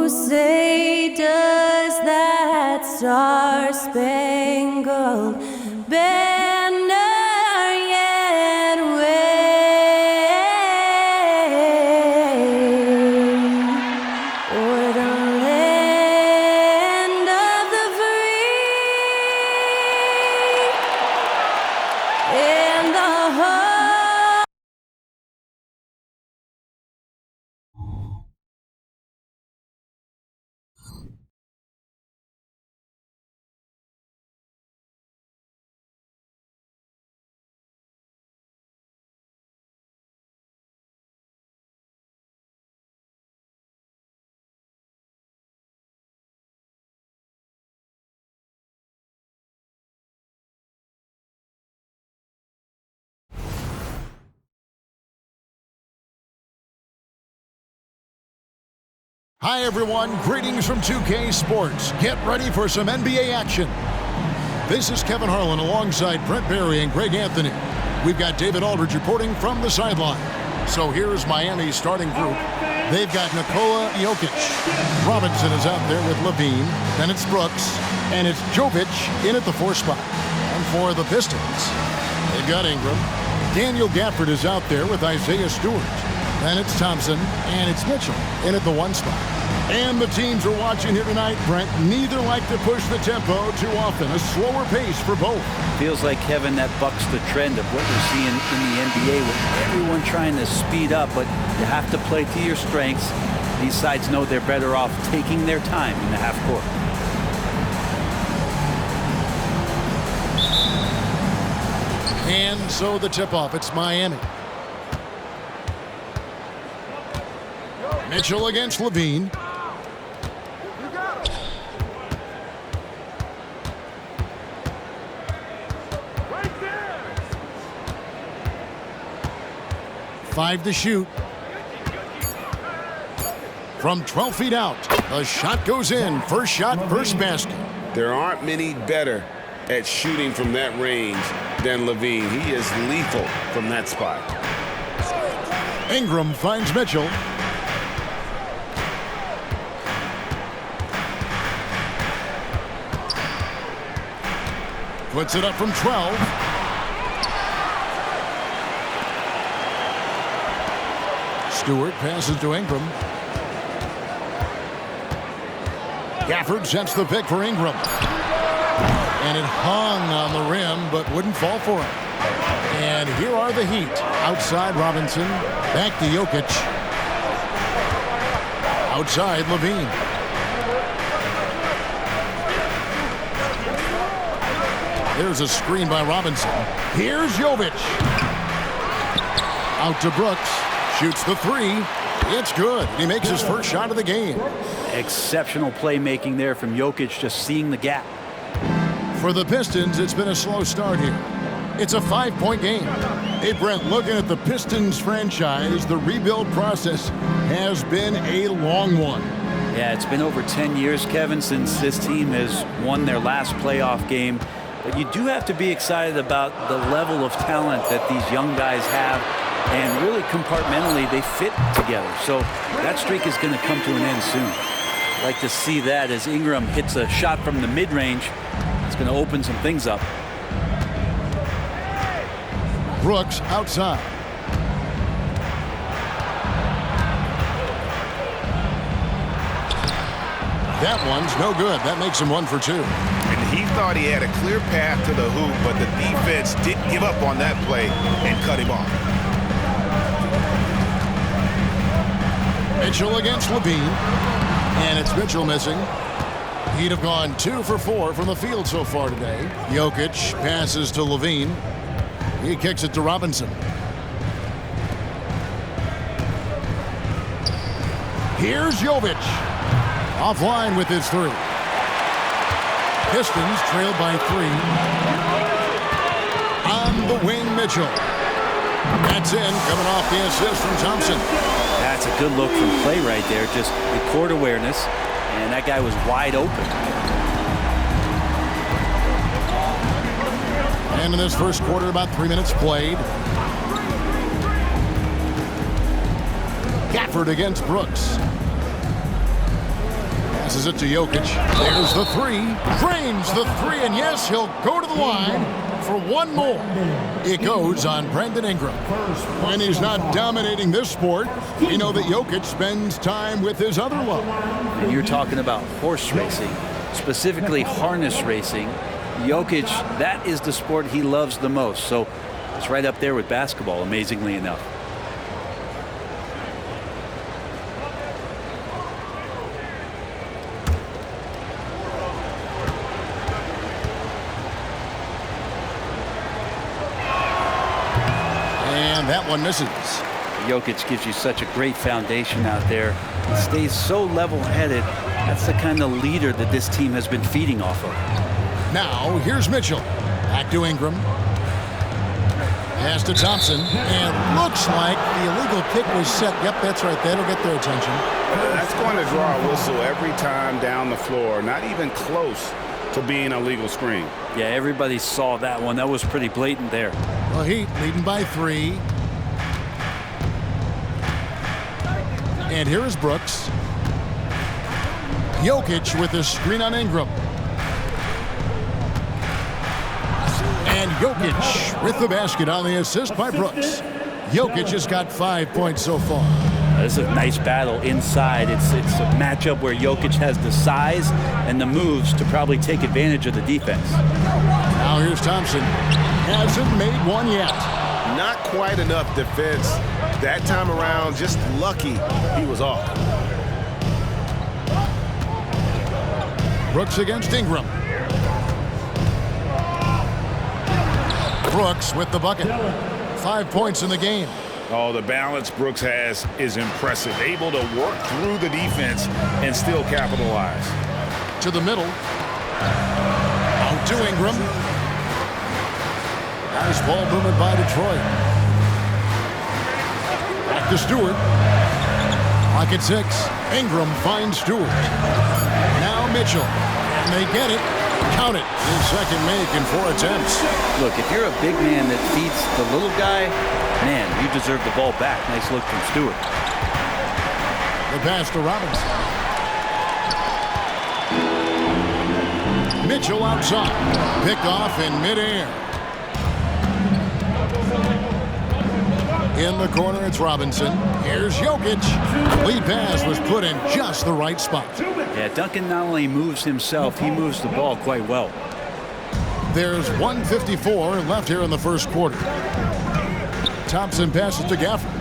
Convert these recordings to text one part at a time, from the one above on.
say does that star-spangled banner yet wave o'er the land of the free and the whole. Hi everyone, greetings from 2K Sports. Get ready for some NBA action. This is Kevin Harlan alongside Brent Barry and Greg Anthony. We've got David Aldridge reporting from the sideline. So here's Miami's starting group. They've got Nikola, Jokic. Robinson is out there with LaVine. Then it's Brooks. And it's Jokic in at the 4 spot. And for the Pistons, they've got Ingram. Daniel Gafford is out there with Isaiah Stewart. Then it's Thompson, and it's Mitchell in at the 1 spot. And the teams are watching here tonight, Brent. Neither like to push the tempo too often. A slower pace for both. Feels like, Kevin, that bucks the trend of what we're seeing in the NBA with everyone trying to speed up, but you have to play to your strengths. These sides know they're better off taking their time in the half court. And so the tip-off, it's Miami. Mitchell against LaVine. Five to shoot. From 12 feet out, the shot goes in. First shot, first basket. There aren't many better at shooting from that range than LaVine. He is lethal from that spot. Ingram finds Mitchell. Puts it up from 12. Stewart passes to Ingram. Gafford sets the pick for Ingram. And it hung on the rim, but wouldn't fall for him. And here are the Heat. Outside Robinson. Back to Jokic. Outside LaVine. There's a screen by Robinson. Here's Jokic. Out to Brooks. Shoots the 3. It's good. He makes his first shot of the game. Exceptional playmaking there from Jokic, just seeing the gap. For the Pistons, it's been a slow start here. It's a 5-point game. Hey, Brent, looking at the Pistons franchise, the rebuild process has been a long one. Yeah, it's been over 10 years, Kevin, since this team has won their last playoff game. But you do have to be excited about the level of talent that these young guys have. And really compartmentally, they fit together. So that streak is going to come to an end soon. I'd like to see that as Ingram hits a shot from the mid-range. It's going to open some things up. Brooks outside. That one's no good. That makes him 1 for 2. And he thought he had a clear path to the hoop, but the defense didn't give up on that play and cut him off. Mitchell against LaVine. And it's Mitchell missing. He'd have gone 2 for 4 from the field so far today. Jokic passes to LaVine. He kicks it to Robinson. Here's Jokic. Offline with his 3. Pistons trailed by 3. On the wing, Mitchell. That's in, coming off the assist from Thompson. That's a good look from Klay right there. Just the court awareness, and that guy was wide open. And in this first quarter, about 3 minutes played. Gafford against Brooks. Passes it to Jokic. There's the three. Drains the three, and yes, he'll go to the line for one more. It goes on Brandon Ingram. When he's not dominating this sport, we know that Jokic spends time with his other love. And you're talking about horse racing, specifically harness racing. Jokic, that is the sport he loves the most. So it's right up there with basketball, amazingly enough. And that one misses. Jokic gives you such a great foundation out there. He stays so level-headed. That's the kind of leader that this team has been feeding off of. Now, here's Mitchell. Back to Ingram. Pass to Thompson. And looks like the illegal kick was set. Yep, that's right. That'll get their attention. That's going to draw a whistle every time down the floor. Not even close to being a legal screen. Yeah, everybody saw that one. That was pretty blatant there. Well, Heat leading by 3. And here is Brooks. Jokic with the screen on Ingram. And Jokic with the basket on the assist by Brooks. Jokic has got 5 points so far. This is a nice battle inside. It's a matchup where Jokic has the size and the moves to probably take advantage of the defense. Now here's Thompson. Hasn't made one yet. Not quite enough defense that time around. Just lucky he was off. Brooks against Ingram. Brooks with the bucket. 5 points in the game. Oh, the balance Brooks has is impressive. Able to work through the defense and still capitalize. To the middle. Out to Ingram. Nice ball movement by Detroit. Back to Stewart. Clock at 6. Ingram finds Stewart. Now Mitchell. And they get it. Count it. His second make in 4 attempts. Look, if you're a big man that feeds the little guy, man, you deserve the ball back. Nice look from Stewart. The pass to Robinson. Mitchell outside. Picked off in midair. In the corner, it's Robinson. Here's Jokic. Lead pass was put in just the right spot. Yeah, Duncan not only moves himself, he moves the ball quite well. There's 1:54 left here in the first quarter. Thompson passes to Gafford.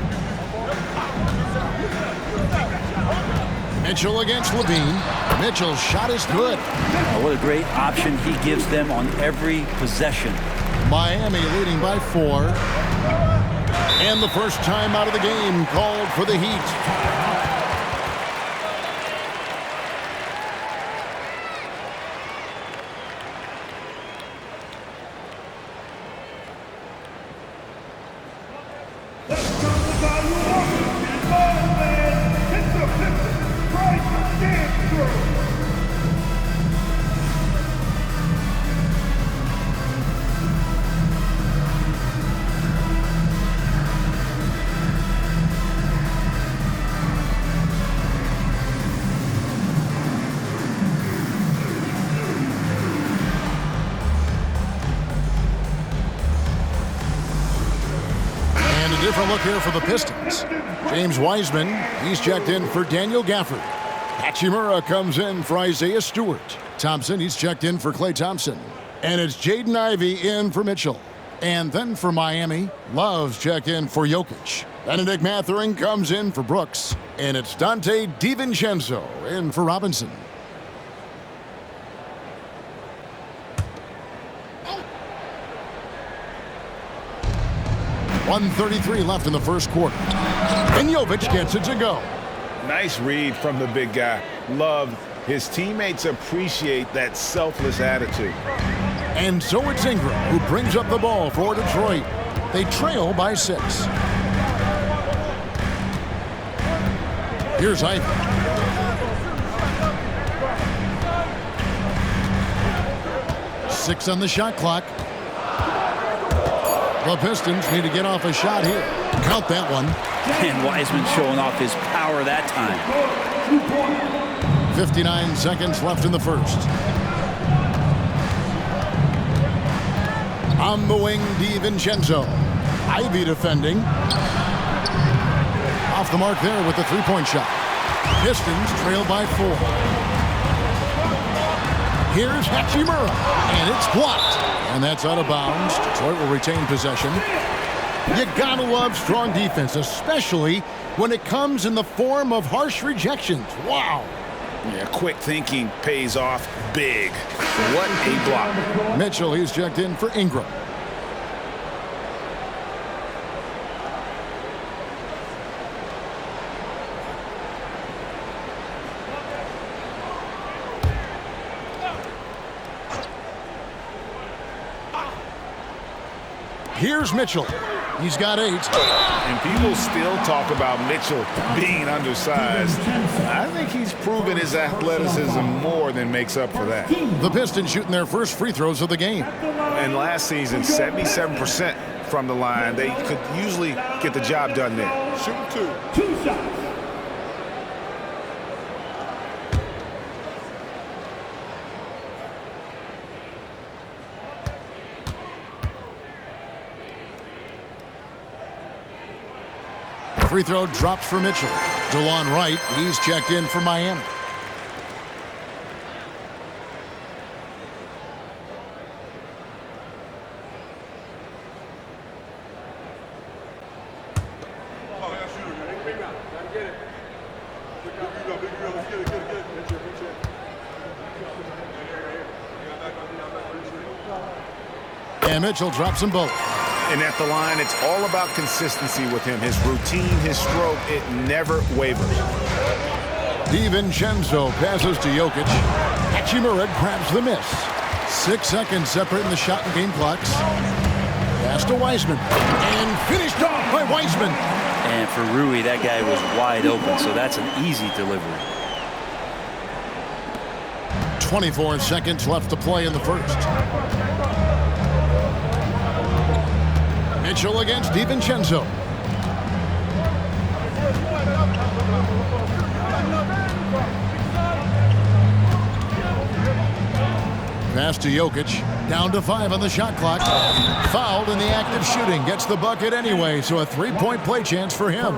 Mitchell against LaVine. Mitchell's shot is good. Oh, what a great option he gives them on every possession. Miami leading by 4. And the first time out of the game called for the Heat. Different look here for the Pistons. James Wiseman, he's checked in for Daniel Gafford. Hachimura comes in for Isaiah Stewart. Thompson, he's checked in for Klay Thompson. And it's Jaden Ivey in for Mitchell. And then for Miami, Love's checked in for Jokic. Benedict Mathurin comes in for Brooks. And it's Dante DiVincenzo in for Robinson. .133 left in the first quarter. And Jokic gets it to go. Nice read from the big guy. Love his teammates appreciate that selfless attitude. And so it's Ingram who brings up the ball for Detroit. They trail by 6. Here's Ivey. Six on the shot clock. The Pistons need to get off a shot here. Count that one. And Wiseman showing off his power that time. 59 seconds left in the first. On the wing, DiVincenzo. Ivy defending. Off the mark there with the three-point shot. Pistons trail by 4. Here's Hachimura, and it's blocked. And that's out of bounds. Detroit will retain possession. You gotta love strong defense, especially when it comes in the form of harsh rejections. Wow. Yeah, quick thinking pays off big. What a block. Mitchell, he's checked in for Ingram. Here's Mitchell. He's got 8. And people still talk about Mitchell being undersized. I think he's proven his athleticism more than makes up for that. The Pistons shooting their first free throws of the game. And last season, 77% from the line. They could usually get the job done there. Shoot 2 shots. Free throw drops for Mitchell. DeLon Wright, he's checked in for Miami. And Mitchell drops them both. And at the line, it's all about consistency with him. His routine, his stroke, it never wavers. DiVincenzo passes to Jokic. Hachimura grabs the miss. 6 seconds separating the shot and game clocks. Pass to Wiseman. And finished off by Wiseman. And for Rui, that guy was wide open, so that's an easy delivery. 24 seconds left to play in the first. Mitchell against DiVincenzo. Pass to Jokic. Down to 5 on the shot clock. Fouled in the act of shooting. Gets the bucket anyway, so a 3-point play chance for him.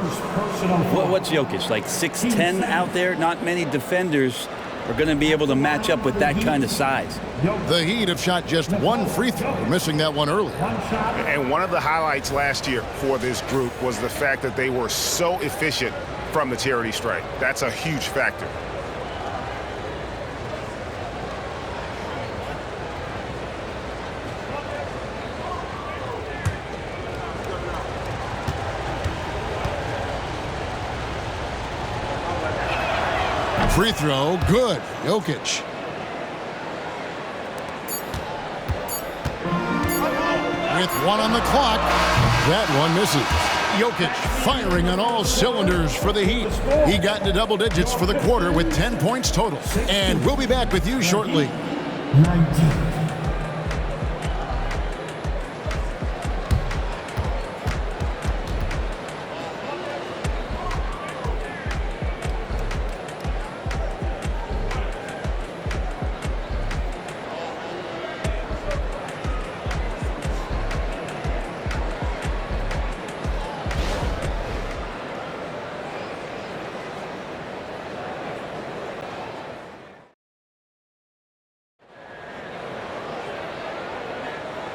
What's Jokic, like 6'10" out there? Not many defenders are going to be able to match up with that kind of size. The Heat have shot just 1 free throw, missing that one earlier. And one of the highlights last year for this group was the fact that they were so efficient from the charity stripe. That's a huge factor. Free throw, good. Jokic. With 1 on the clock, that one misses. Jokic firing on all cylinders for the Heat. He got into double digits for the quarter with 10 points total. And we'll be back with you shortly. 19.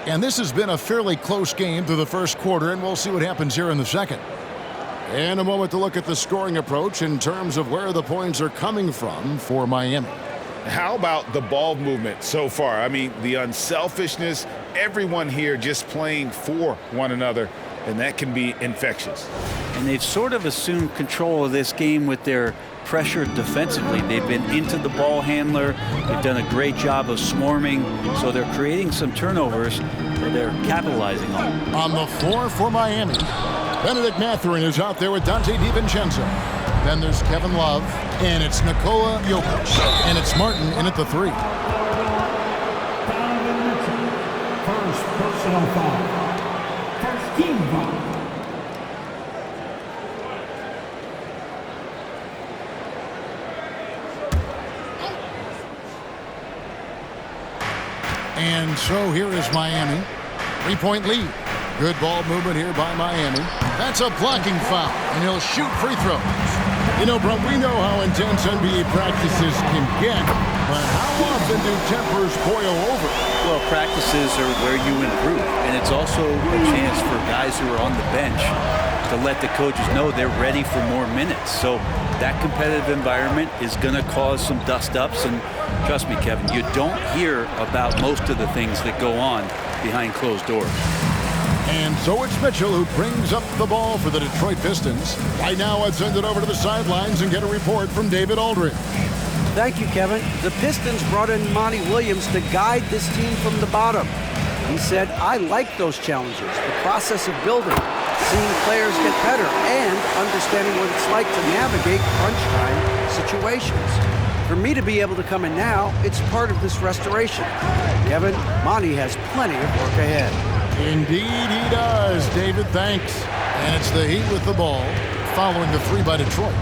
And this has been a fairly close game through the first quarter, and we'll see what happens here in the second. In a moment to look at the scoring approach in terms of where the points are coming from for Miami. How about the ball movement so far? I mean, the unselfishness, everyone here just playing for one another, and that can be infectious. And they've sort of assumed control of this game with their pressure defensively. They've been into the ball handler. They've done a great job of swarming, so they're creating some turnovers that they're capitalizing on. On the floor for Miami, Benedict Mathurin is out there with Dante DiVincenzo. Then there's Kevin Love, and it's Nikola Jokic, and it's Martin in at the 3. First personal foul. First team foul. And so here is Miami. 3-point lead. Good ball movement here by Miami. That's a blocking foul, and he'll shoot free throws. You know, Brent, we know how intense NBA practices can get, but how often do tempers boil over? Well, practices are where you improve, and it's also a chance for guys who are on the bench to let the coaches know they're ready for more minutes. So that competitive environment is going to cause some dust-ups, and trust me, Kevin, you don't hear about most of the things that go on behind closed doors. And so it's Mitchell who brings up the ball for the Detroit Pistons. Right now, let's send it over to the sidelines and get a report from David Aldridge. Thank you, Kevin. The Pistons brought in Monty Williams to guide this team from the bottom. He said, I like those challenges, the process of building, seeing players get better, and understanding what it's like to navigate crunch time situations. For me to be able to come in now, it's part of this restoration. Kevin, Monty has plenty of work ahead. Indeed he does, David, thanks. And it's the Heat with the ball, following the three by Detroit.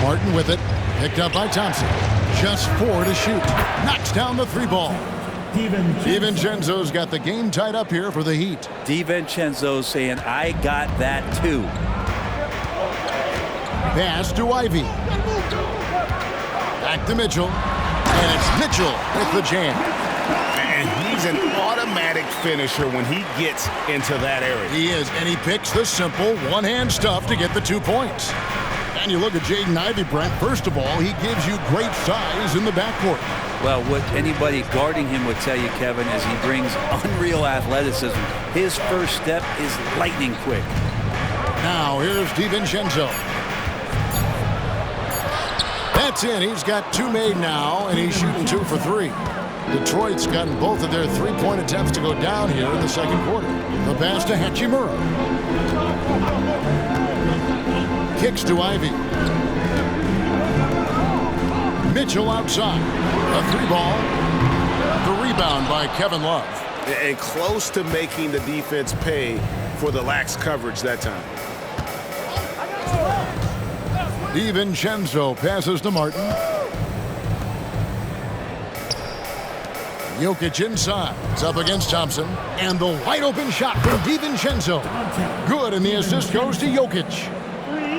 Martin with it, picked up by Thompson. Just 4 to shoot. Knocks down the 3 ball. DiVincenzo's got the game tied up here for the Heat. DiVincenzo saying, I got that too. Pass to Ivy. Back to Mitchell. And it's Mitchell with the jam. And he's an automatic finisher when he gets into that area. He is, and he picks the simple one-hand stuff to get the 2 points. And you look at Jaden Ivey, Brent. First of all, he gives you great size in the backcourt. Well, what anybody guarding him would tell you, Kevin, is he brings unreal athleticism. His first step is lightning quick. Now, here's DiVincenzo. That's in. He's got 2 made now, and he's shooting 2 for 3. Detroit's gotten both of their 3-point attempts to go down here in the second quarter. The pass to Hachimura. Kicks to Ivy. Mitchell outside. A 3 ball. The rebound by Kevin Love. And close to making the defense pay for the lax coverage that time. DiVincenzo passes to Martin. Jokic inside. It's up against Thompson. And the wide open shot from DiVincenzo. Good, and the assist goes to Jokic.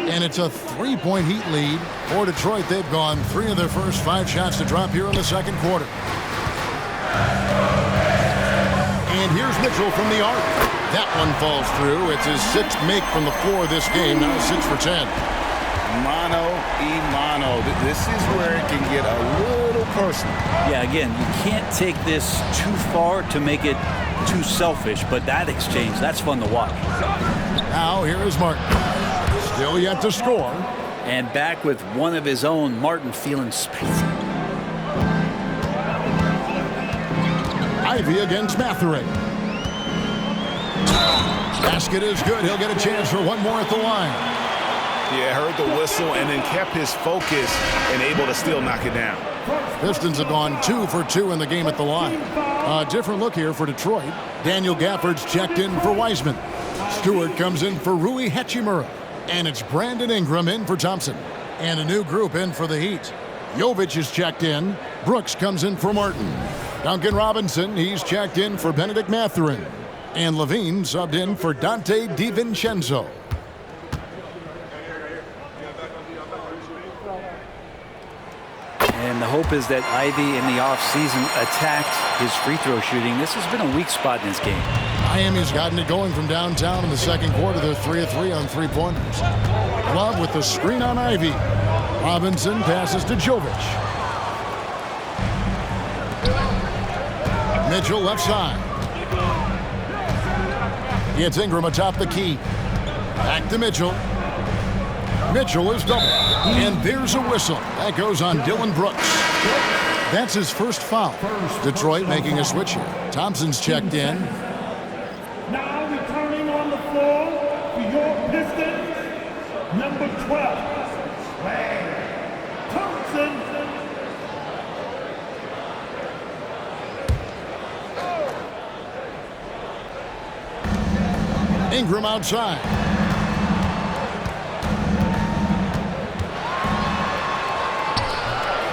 And it's a 3-point Heat lead for Detroit. They've gone 3 of their first 5 shots to drop here in the second quarter. And here's Mitchell from the arc. That one falls through. It's his 6th make from the floor this game. Now 6 for 10. Mano y mano. This is where it can get a little personal. Yeah, again, you can't take this too far to make it too selfish, but that exchange, that's fun to watch. Now here is Martin. Still yet to score. And back with one of his own, Martin feeling spicy. Ivy against Mathurin. Basket is good. He'll get a chance for one more at the line. Yeah, heard the whistle and then kept his focus and able to still knock it down. Pistons have gone 2 for 2 in the game at the line. A different look here for Detroit. Daniel Gafford's checked in for Wiseman. Stewart comes in for Rui Hachimura. And it's Brandon Ingram in for Thompson. And a new group in for the Heat. Jovic is checked in. Brooks comes in for Martin. Duncan Robinson, he's checked in for Benedict Mathurin. And LaVine subbed in for Dante DiVincenzo. And the hope is that Ivy in the offseason attacked his free throw shooting. This has been a weak spot in his game. Miami's gotten it going from downtown in the second quarter. They're 3 of 3 on 3-pointers. Love with the screen on Ivy. Robinson passes to Jovic. Mitchell left side. It's Ingram atop the key. Back to Mitchell. Mitchell is double. And there's a whistle. That goes on Dylan Brooks. That's his first foul. Detroit making a switch here. Thompson's checked in. Now returning on the floor for your Pistons, number 12, Klay Thompson. Ingram outside.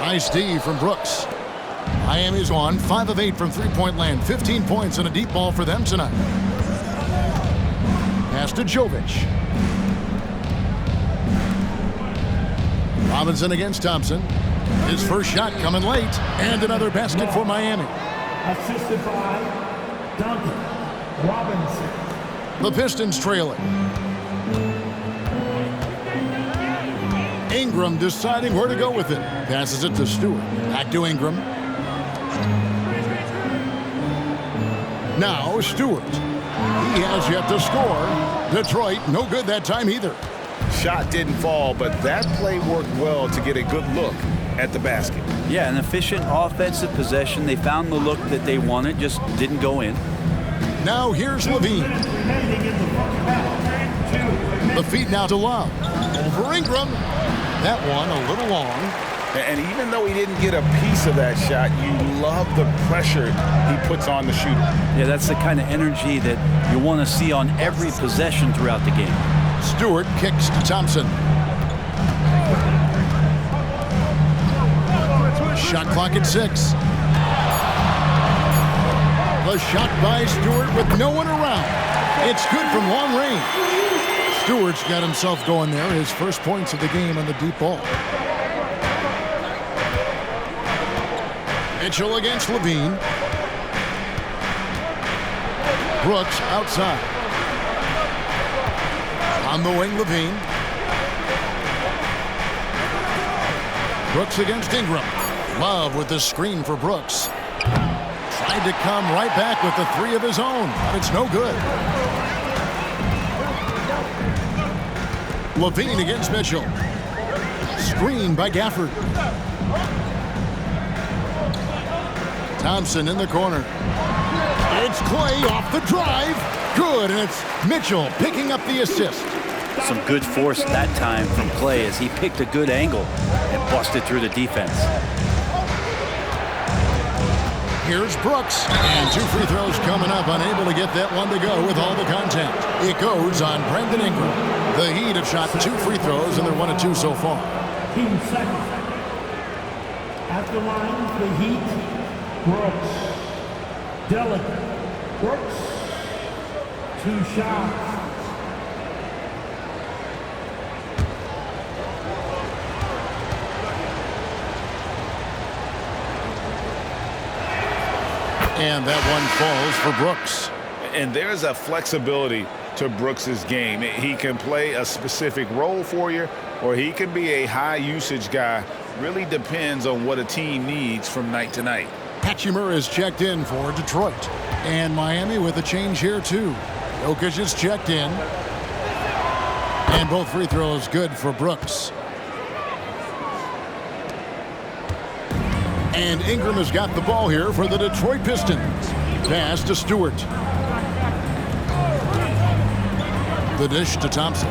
Nice D from Brooks. Miami's on 5 of 8 from three-point land. 15 points and a deep ball for them tonight. Pass to Jokic. Robinson against Thompson. His first shot coming late. And another basket for Miami. Assisted by Donovan. Robinson. The Pistons trailing. Ingram deciding where to go with it. Passes it to Stewart. Back to Ingram. Now Stewart. He has yet to score. Detroit, no good that time either. Shot didn't fall, but that play worked well to get a good look at the basket. Yeah, an efficient offensive possession. They found the look that they wanted, just didn't go in. Now here's LaVine. The feed now to Love. Over Ingram. That one a little long. And even though he didn't get a piece of that shot, you love the pressure he puts on the shooter. Yeah, that's the kind of energy that you want to see on every possession throughout the game. Stewart kicks to Thompson. Shot clock at 6. The shot by Stewart with no one around. It's good from long range. Stewart's got himself going there. His first points of the game on the deep ball. Mitchell against LaVine. Brooks outside. On the wing, LaVine. Brooks against Ingram. Love with the screen for Brooks. Tried to come right back with the 3 of his own, but it's no good. LaVine against Mitchell. Screen by Gafford. Thompson in the corner. It's Klay off the drive. Good, and it's Mitchell picking up the assist. Some good force that time from Klay as he picked a good angle and busted through the defense. Here's Brooks, and 2 free throws coming up, unable to get that one to go with all the contact. It goes on Brandon Ingram. The Heat have shot 2 free throws, and they're 1 of 2 so far. Team second. At the line, the Heat, Brooks. Delegate. Brooks. 2 shots. And that one falls for Brooks. And there's a flexibility to Brooks's game. He can play a specific role for you, or he can be a high-usage guy. Really depends on what a team needs from night to night. Hachimura is checked in for Detroit. And Miami with a change here, too. Jokic is checked in. And both free throws good for Brooks. And Ingram has got the ball here for the Detroit Pistons. Pass to Stewart. The dish to Thompson.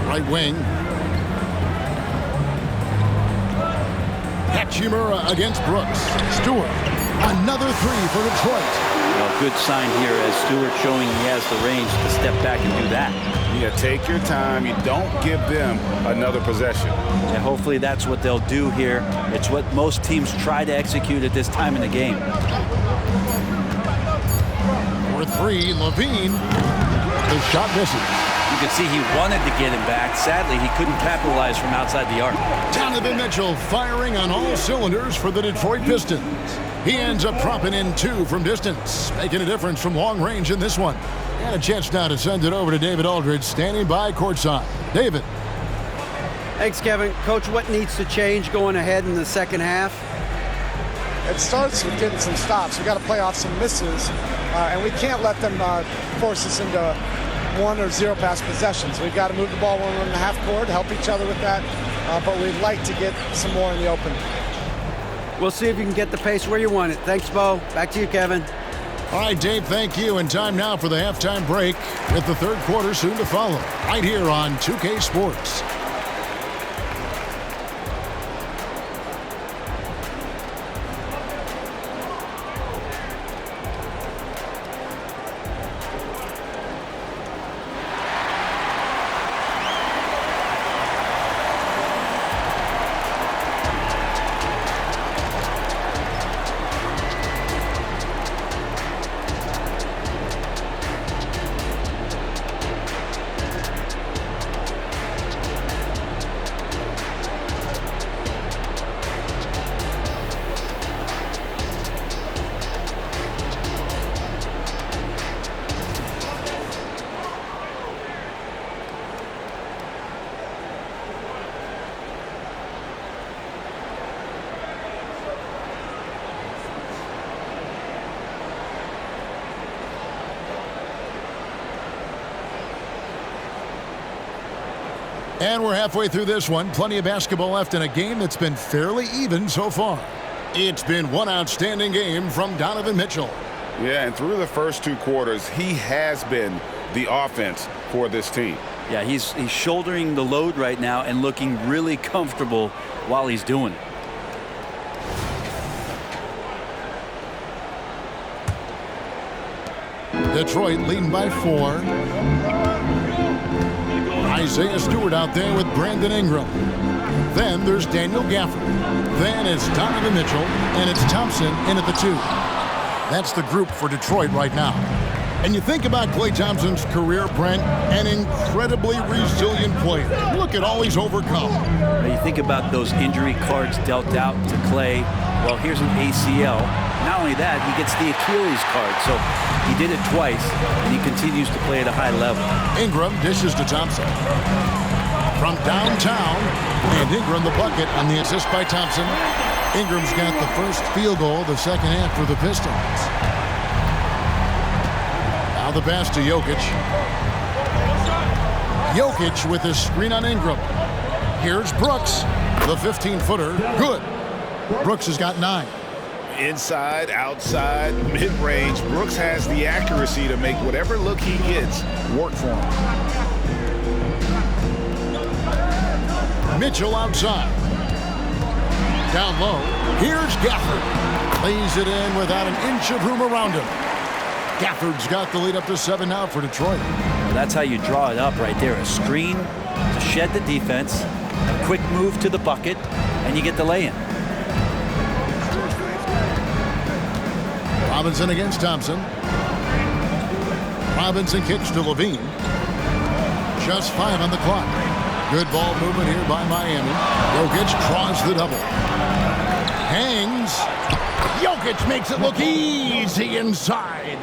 Right wing. Hachimura against Brooks. Stewart. Another 3 for Detroit. Well, good sign here as Stewart showing he has the range to step back and do that. Yeah, take your time. You don't give them another possession. And hopefully that's what they'll do here. It's what most teams try to execute at this time in the game. For 3, LaVine. The shot misses. You can see he wanted to get him back. Sadly, he couldn't capitalize from outside the arc. Donovan Mitchell firing on all cylinders for the Detroit Pistons. He ends up dropping in 2 from distance, making a difference from long range in this one. And a chance now to send it over to David Aldridge, standing by courtside. David. Thanks, Kevin. Coach, what needs to change going ahead in the second half? It starts with getting some stops. We got to play off some misses, and we can't let them force us into 1 or 0 pass possessions. We've got to move the ball 1.5 court, help each other with that, but we'd like to get some more in the open. We'll see if you can get the pace where you want it. Thanks, Bo. Back to you, Kevin. All right, Dave, thank you. And time now for the halftime break with the third quarter soon to follow. Right here on 2K Sports. And we're halfway through this one. Plenty of basketball left in a game that's been fairly even so far. It's been one outstanding game from Donovan Mitchell. Yeah, and through the first 2 quarters, he has been the offense for this team. Yeah, he's shouldering the load right now and looking really comfortable while he's doing it. Detroit leading by 4. Isaiah Stewart out there with Brandon Ingram. Then there's Daniel Gafford. Then it's Donovan Mitchell, and it's Thompson in at the 2. That's the group for Detroit right now. And you think about Klay Thompson's career, Brent, an incredibly resilient player. Look at all he's overcome. You think about those injury cards dealt out to Klay. Well, here's an ACL. Not only that, he gets the Achilles card. So he did it twice, and he continues to play at a high level. Ingram dishes to Thompson. From downtown, and Ingram the bucket on the assist by Thompson. Ingram's got the first field goal of the second half for the Pistons. Now the pass to Jokic. Jokic with his screen on Ingram. Here's Brooks. The 15-footer. Good. Brooks has got 9. Inside, outside, mid-range, Brooks has the accuracy to make whatever look he gets work for him. Mitchell outside. Down low. Here's Gafford. Lays it in without an inch of room around him. Gafford's got the lead up to 7 now for Detroit. Well, that's how you draw it up right there. A screen to shed the defense, a quick move to the bucket, and you get the lay-in. Robinson against Thompson. Robinson kicks to LaVine. Just 5 on the clock. Good ball movement here by Miami. Jokic draws the double. Hangs. Jokic makes it look easy inside.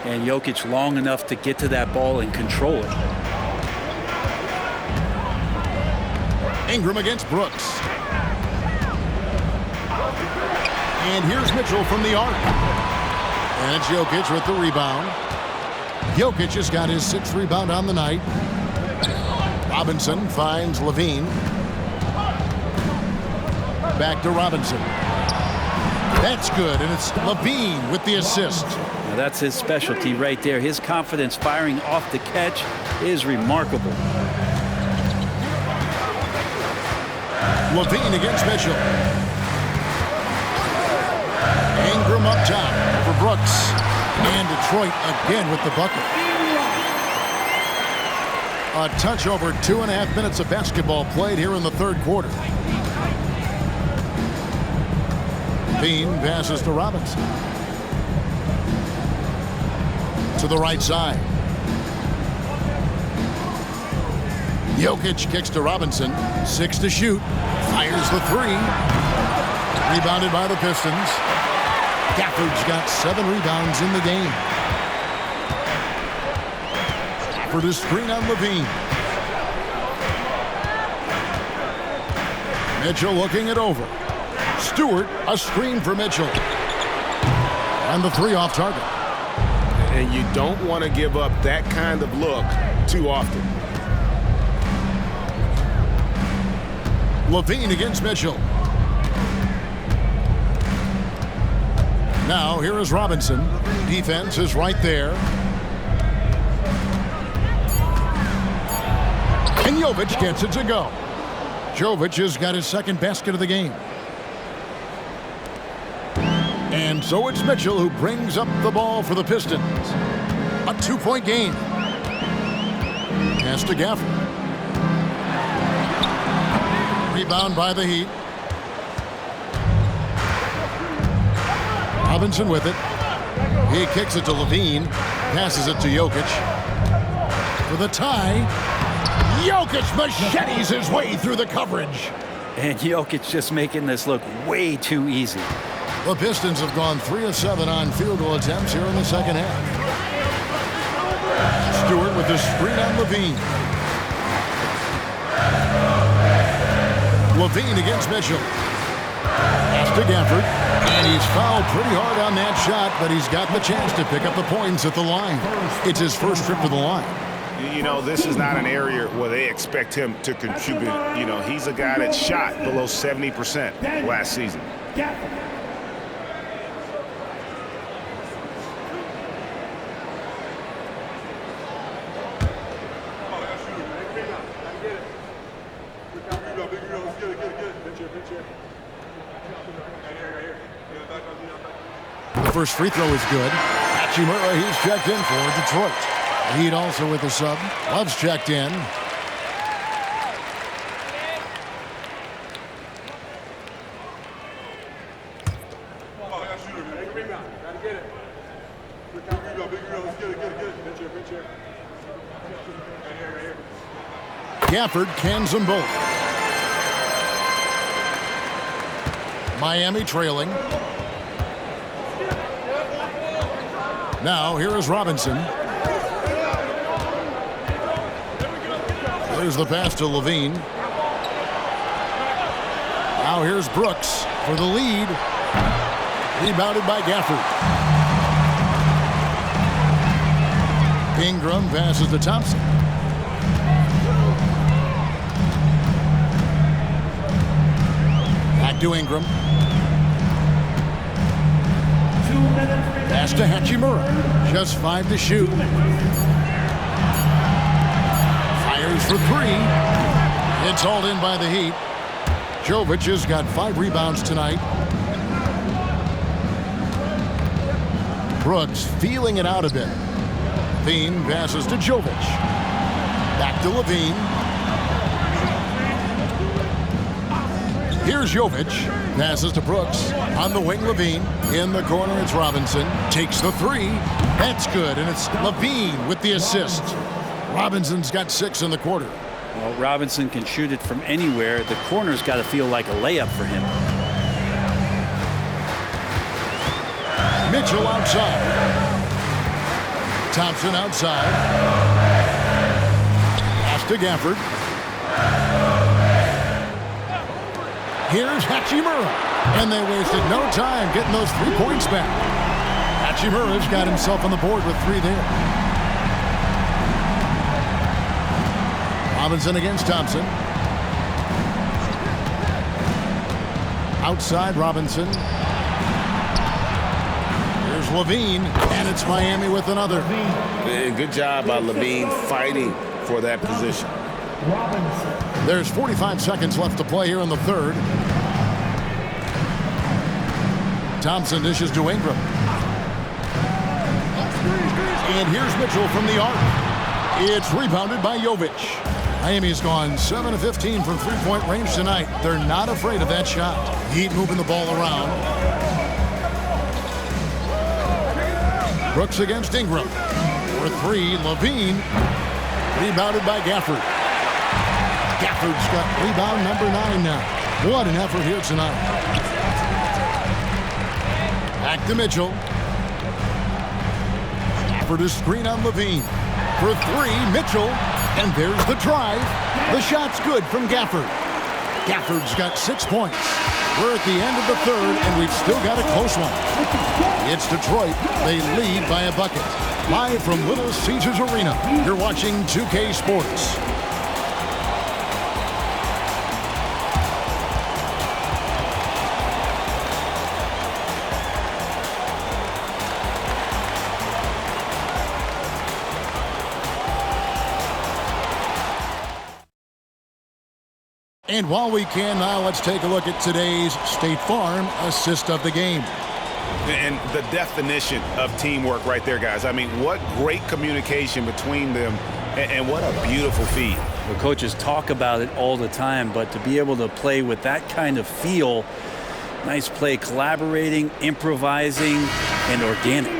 And Jokic long enough to get to that ball and control it. Ingram against Brooks. And here's Mitchell from the arc. And it's Jokic with the rebound. Jokic has got his 6th rebound on the night. Robinson finds LaVine. Back to Robinson. That's good, and it's LaVine with the assist. Now that's his specialty right there. His confidence firing off the catch is remarkable. LaVine against Mitchell. Ingram up top for Brooks. And Detroit again with the bucket. A touch over 2.5 minutes of basketball played here in the 3rd quarter. Bean passes to Robinson. To the right side. Jokic kicks to Robinson. 6 to shoot. Fires the 3. Rebounded by the Pistons. Gafford's got 7 rebounds in the game. For the screen on LaVine. Mitchell looking it over. Stewart, a screen for Mitchell. And the 3 off target. And you don't want to give up that kind of look too often. LaVine against Mitchell. Now here is Robinson. Defense is right there. And Jokic gets it to go. Jokic has got his 2nd basket of the game. And so it's Mitchell who brings up the ball for the Pistons. A 2-point game. Pass to Gafford. Rebound by the Heat. Robinson with it. He kicks it to LaVine. Passes it to Jokic. For the tie. Jokic machetes his way through the coverage. And Jokic just making this look way too easy. The Pistons have gone 3 of 7 on field goal attempts here in the 2nd half. Stewart with the screen on LaVine. LaVine against Mitchell. Pass to Gafford. And he's fouled pretty hard on that shot, but he's got the chance to pick up the points at the line. It's his first trip to the line. You know, this is not an area where they expect him to contribute. You know, he's a guy that shot below 70% last season. The first free throw is good. Hachimura, he's checked in for Detroit. Heat also with the sub. Love's checked in. Gafford cans them both. Miami trailing. Now here is Robinson. There's the pass to LaVine. Now here's Brooks for the lead. Rebounded by Gafford. Ingram passes to Thompson. Back to Ingram. Pass to Hachimura. Just 5 to shoot. Fires for 3. It's hauled in by the Heat. Jokic has got 5 rebounds tonight. Brooks feeling it out a bit. LaVine passes to Jokic. Back to LaVine. Here's Jokic. Passes to Brooks. On the wing, LaVine. In the corner, it's Robinson. Takes the 3. That's good, and it's LaVine with the assist. Robinson's got 6 in the quarter. Well, Robinson can shoot it from anywhere. The corner's got to feel like a layup for him. Mitchell outside. Thompson outside. Pass to Gafford. Here's Hachimura. And they wasted no time getting those 3 points back. Hachimura's got himself on the board with 3 there. Robinson against Thompson. Outside Robinson. Here's LaVine, and it's Miami with another. And good job by LaVine fighting for that position. There's 45 seconds left to play here in the third. Thompson dishes to Ingram. And here's Mitchell from the arc. It's rebounded by Jokic. Miami's gone 7 of 15 from three-point range tonight. They're not afraid of that shot. Heat moving the ball around. Brooks against Ingram. For 3, LaVine. Rebounded by Gafford. Gafford's got rebound number 9 now. What an effort here tonight. Back to Mitchell. Gafford is screen on LaVine. For 3, Mitchell. And there's the drive. The shot's good from Gafford. Gafford's got 6 points. We're at the end of the third, and we've still got a close one. It's Detroit. They lead by a bucket. Live from Little Caesars Arena, you're watching 2K Sports. And while we can now, let's take a look at today's State Farm assist of the game. And the definition of teamwork right there, guys. I mean, what great communication between them, and what a beautiful feed. The coaches talk about it all the time, but to be able to play with that kind of feel, nice play, collaborating, improvising, and organic.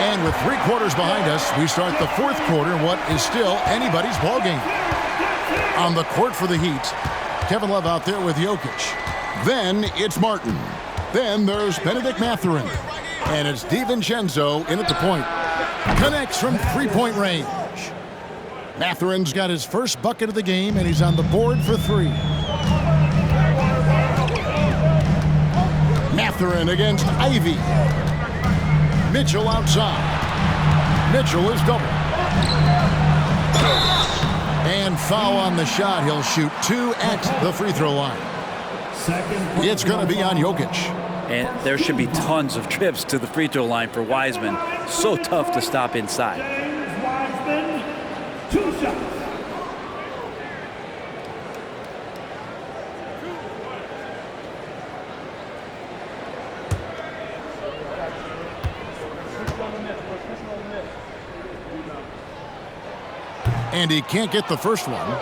And with 3 quarters behind us, we start the fourth quarter, what is still anybody's ballgame. On the court for the Heat, Kevin Love out there with Jokic. Then it's Martin. Then there's Benedict Mathurin. And it's DiVincenzo in at the point. Connects from 3-point range. Mathurin's got his first bucket of the game, and he's on the board for 3. Mathurin against Ivy. Mitchell outside. Mitchell is double. And foul on the shot. He'll shoot 2 at the free throw line. It's going to be on Jokic. And there should be tons of trips to the free throw line for Wiseman. So tough to stop inside. Wiseman, 2 shots. And he can't get the first one.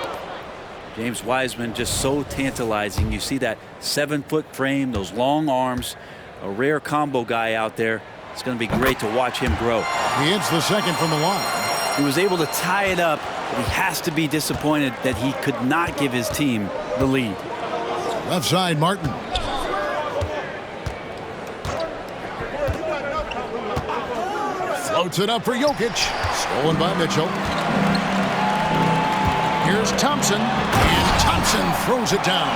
James Wiseman just so tantalizing. You see that 7-foot frame, those long arms, a rare combo guy out there. It's going to be great to watch him grow. He hits the second from the line. He was able to tie it up, but he has to be disappointed that he could not give his team the lead. Left side, Martin. Floats it up for Jokic. Stolen by Mitchell. Here's Thompson. And Thompson throws it down.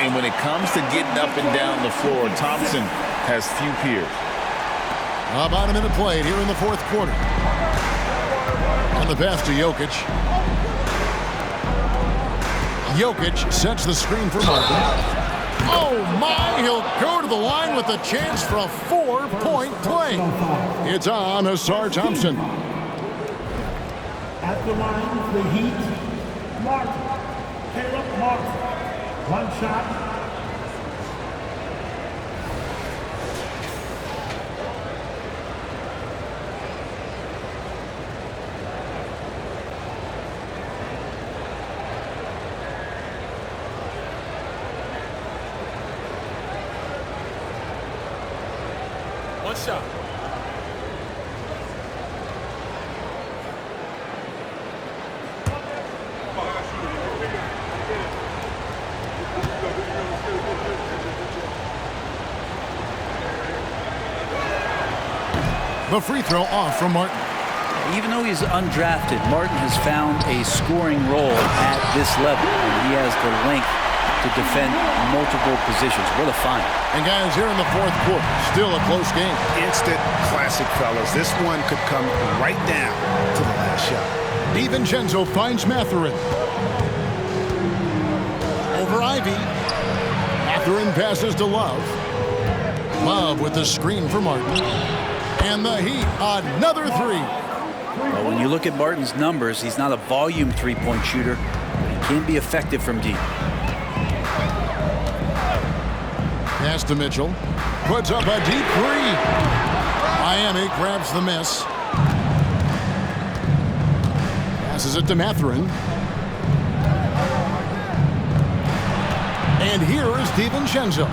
And when it comes to getting up and down the floor, Thompson has few peers. About a minute played here in the fourth quarter. On the pass to Jokic. Jokic sets the screen for Martin. Oh my, he'll go to the line with a chance for a 4-point play. It's on Asar Thompson. At the line for the Heat, Martin. Caleb Martin. 1 shot. The free throw off from Martin. Even though he's undrafted, Martin has found a scoring role at this level, and he has the length to defend multiple positions. What a find. And guys, here in the fourth quarter, still a close game. Instant classic, fellas. This one could come right down to the last shot. DiVincenzo finds Mathurin. Over Ivy. Mathurin passes to Love. Love with the screen for Martin. And the Heat, another 3. Well, when you look at Martin's numbers, he's not a volume three-point shooter, but he can be effective from deep. Pass to Mitchell. Puts up a deep 3. Miami grabs the miss. Passes it to Mathurin. And here is DiVincenzo.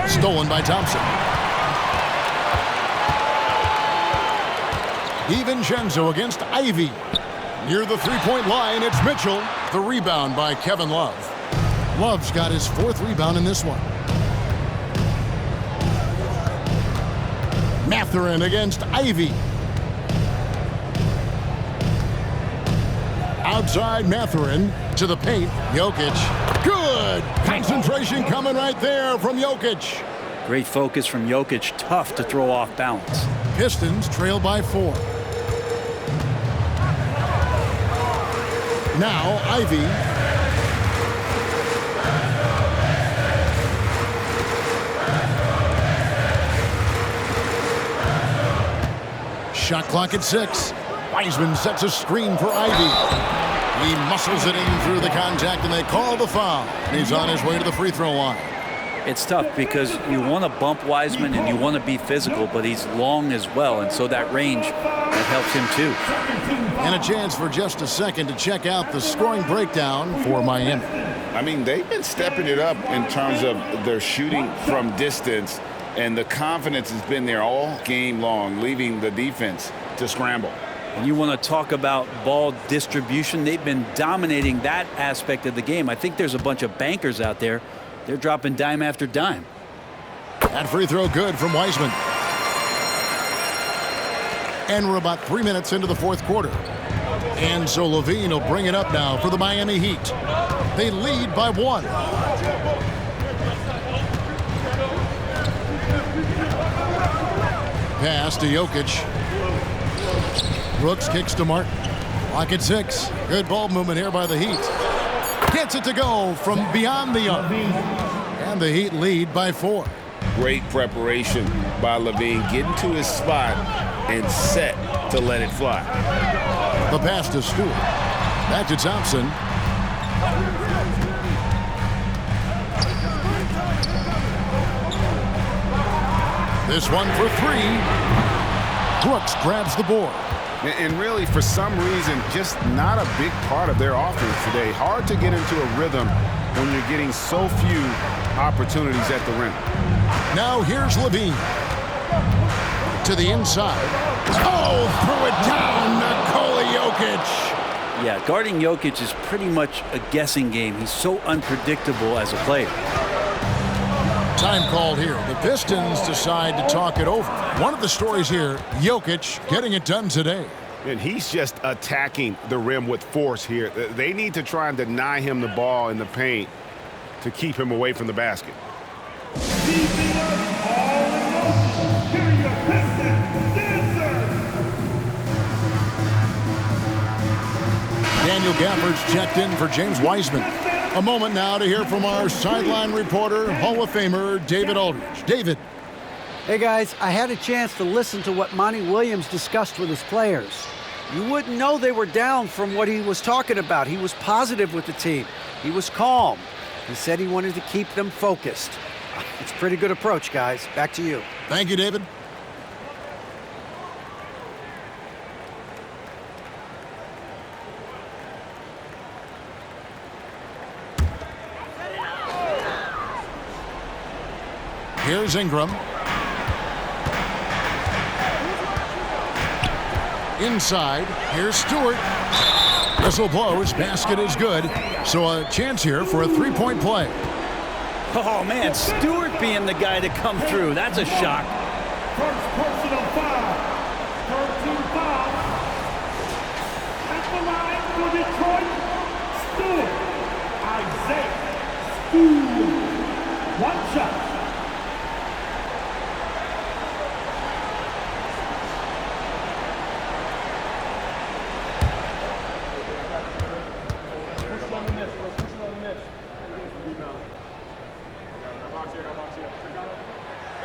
Stolen by Thompson. DiVincenzo against Ivy. Near the three-point line, it's Mitchell. The rebound by Kevin Love. Love's got his 4th rebound in this one. Mathurin against Ivy. Outside Mathurin to the paint. Jokic. Good. Concentration coming right there from Jokic. Great focus from Jokic. Tough to throw off balance. Pistons trail by 4. Now Ivy. Shot clock at 6. Wiseman sets a screen for Ivy. He muscles it in through the contact, and they call the foul. And he's on his way to the free throw line. It's tough because you want to bump Wiseman and you want to be physical, but he's long as well, and so that range, that helps him too. And a chance for just a second to check out the scoring breakdown for Miami. I mean, they've been stepping it up in terms of their shooting from distance, and the confidence has been there all game long, leaving the defense to scramble. And you want to talk about ball distribution. They've been dominating that aspect of the game. I think there's a bunch of bankers out there. They're dropping dime after dime. That free throw good from Wiseman. And we're about 3 minutes into the fourth quarter. And so LaVine will bring it up now for the Miami Heat. They lead by 1. pass to Jokic. Brooks kicks to Martin. Clock at 6. Good ball movement here by the Heat. Gets it to go from beyond the arc. And the Heat lead by 4. Great preparation by LaVine. Getting to his spot and set to let it fly. The pass to Stewart. Back to Thompson. This one for 3. Brooks grabs the board. And really, for some reason, just not a big part of their offense today. Hard to get into a rhythm when you're getting so few opportunities at the rim. Now here's LaVine. To the inside. Oh, threw it down. Nikola Jokic. Yeah, guarding Jokic is pretty much a guessing game. He's so unpredictable as a player. Time called here. The Pistons decide to talk it over. One of the stories here, Jokic getting it done today. And he's just attacking the rim with force here. They need to try and deny him the ball in the paint to keep him away from the basket. Daniel Gafford's checked in for James Wiseman. A moment now to hear from our sideline reporter, Hall of Famer David Aldridge. David. Hey guys, I had a chance to listen to what Monty Williams discussed with his players. You wouldn't know they were down from what he was talking about. He was positive with the team. He was calm. He said he wanted to keep them focused. It's a pretty good approach, guys. Back to you. Thank you, David. Here's Ingram. Inside. Here's Stewart. Whistle blows. Basket is good. So a chance here for a three-point play. Oh, man, Stewart being the guy to come through. That's a shock. First personal foul. 13 fouls. At the line for Detroit, Stewart. Isaiah Stewart. One shot.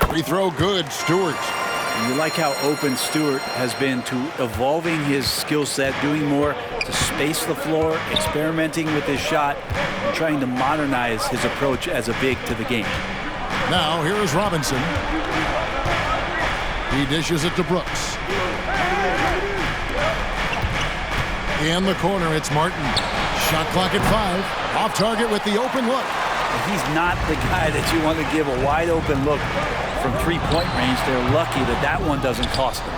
Free throw good, Stewart. And you like how open Stewart has been to evolving his skill set, doing more to space the floor, experimenting with his shot, and trying to modernize his approach as a big to the game. Now here is Robinson. He dishes it to Brooks. In the corner, it's Martin. Shot clock at 5. Off target with the open look. He's not the guy that you want to give a wide open look from three-point range. They're lucky that that one doesn't cost them.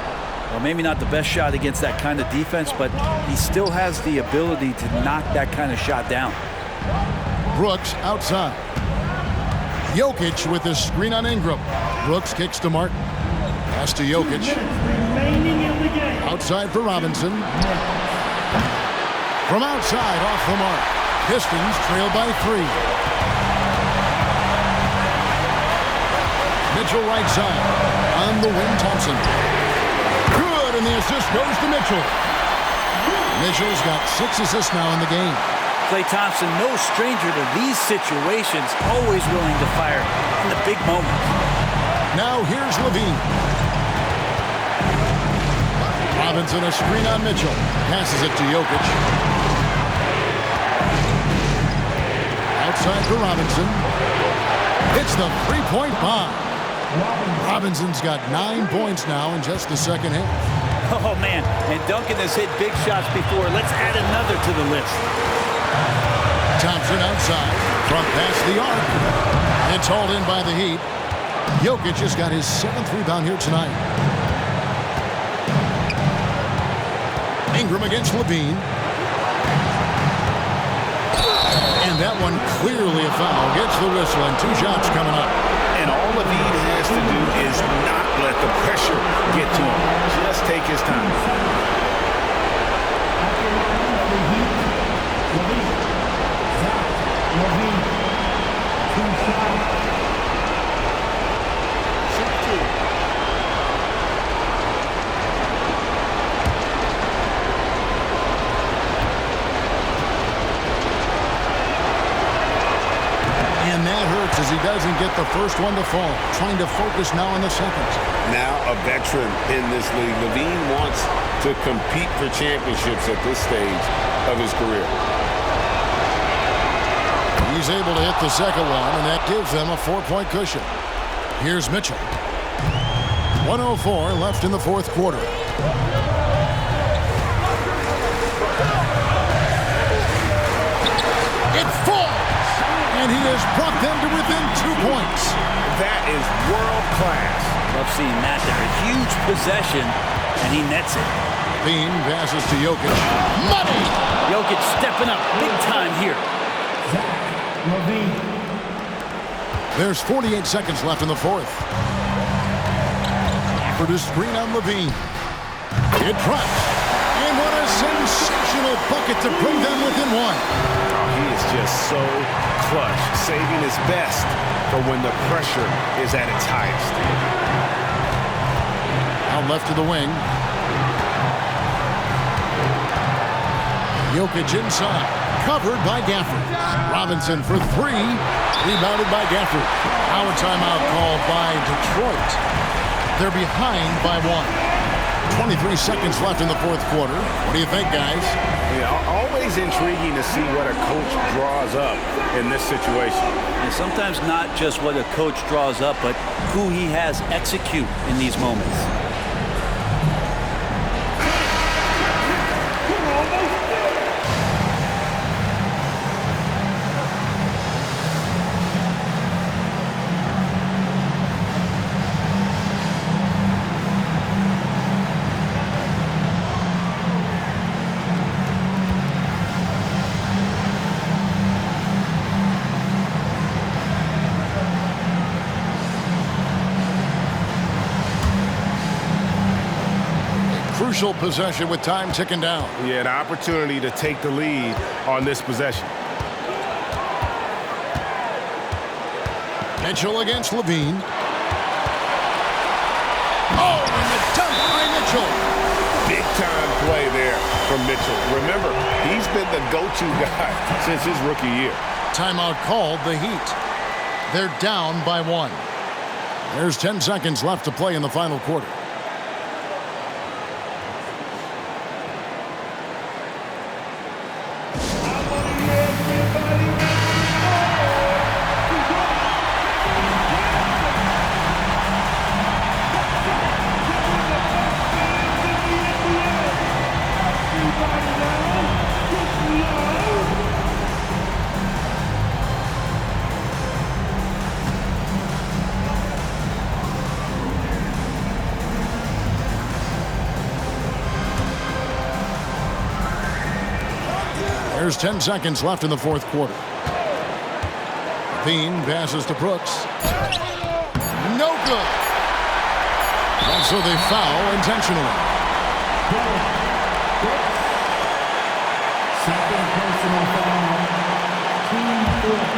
Well, maybe not the best shot against that kind of defense, but he still has the ability to knock that kind of shot down. Brooks outside. Jokic with the screen on Ingram. Brooks kicks to Martin. Pass to Jokic. Outside for Robinson. From outside, off the mark. Pistons trail by 3. Mitchell right side. On the wing, Thompson. Good, and the assist goes to Mitchell. Mitchell's got 6 assists now in the game. Klay Thompson, no stranger to these situations, always willing to fire in the big moments. Now here's LaVine. Robinson a screen on Mitchell. Passes it to Jokic. Outside for Robinson. It's the three-point bomb. Robinson's got 9 points now in just the second half. Oh, man, and Duncan has hit big shots before. Let's add another to the list. Thompson outside, front past the arc. It's hauled in by the Heat. Jokic has got his 7th rebound here tonight. Ingram against LaVine. And that one clearly a foul. Gets the whistle and 2 shots coming up. And all LaVine has to do is not let the pressure get to him. Just take his time. And that hurts as he doesn't get the first one to fall. Trying to focus now on the second. Now a veteran in this league. LaVine wants to compete for championships at this stage of his career. He's able to hit the second one, and that gives them a 4-point cushion. Here's Mitchell. 1:04 left in the fourth quarter. It falls, and he has brought them to within 2 points. That is world class. Love seeing that there. A huge possession, and he nets it. LaVine passes to Jokic. Money! Jokic stepping up big time here. LaVine. There's 48 seconds left in the fourth. For the screen on LaVine. It drops. And what a sensational bucket to bring them within one. Oh, he is just so clutch, saving his best for when the pressure is at its highest. Out left to the wing. Jokic inside. Covered by Gafford. Robinson for three. Rebounded by Gafford. Now a timeout called by Detroit. They're behind by 1. 23 seconds left in the fourth quarter. What do you think, guys? Yeah, always intriguing to see what a coach draws up in this situation. And sometimes not just what a coach draws up, but who he has execute in these moments. Crucial possession with time ticking down. Yeah, an opportunity to take the lead on this possession. Mitchell against LaVine. Oh, and the dunk by Mitchell. Big time play there from Mitchell. Remember, he's been the go-to guy since his rookie year. Timeout called, the Heat. They're down by 1. There's 10 seconds left to play in the final quarter. There's 10 seconds left in the fourth quarter. LaVine passes to Brooks. No good. And so they foul intentionally. Second personal foul. Team foul.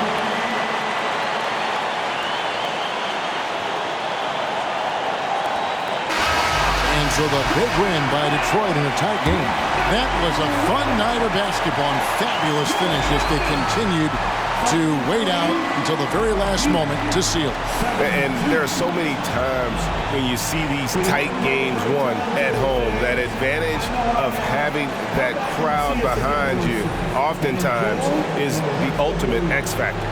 And so the big win by Detroit in a tight game. That was a fun night of basketball and fabulous finish as they continued to wait out until the very last moment to seal. And there are so many times when you see these tight games won at home, that advantage of having that crowd behind you oftentimes is the ultimate X factor.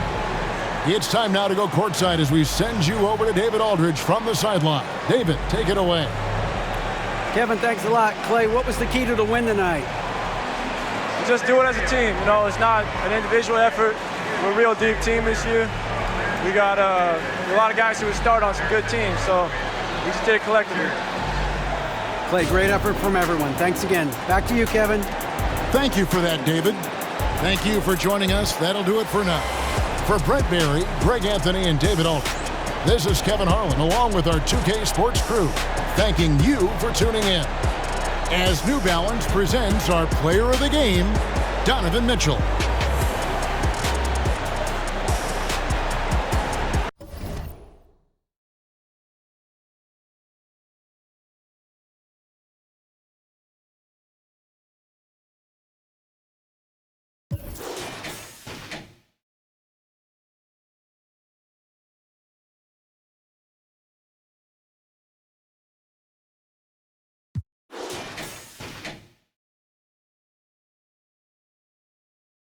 It's time now to go courtside as we send you over to David Aldridge from the sideline. David, take it away. Kevin, thanks a lot. Klay, what was the key to the win tonight? Just do it as a team. You know, it's not an individual effort. We're a real deep team this year. We got a lot of guys who would start on some good teams, so we just did it collectively. Klay, great effort from everyone. Thanks again. Back to you, Kevin. Thank you for that, David. Thank you for joining us. That'll do it for now. For Brett Barry, Greg Anthony, and David Aldridge, this is Kevin Harlan along with our 2K Sports crew, thanking you for tuning in. As New Balance presents our player of the game, Donovan Mitchell.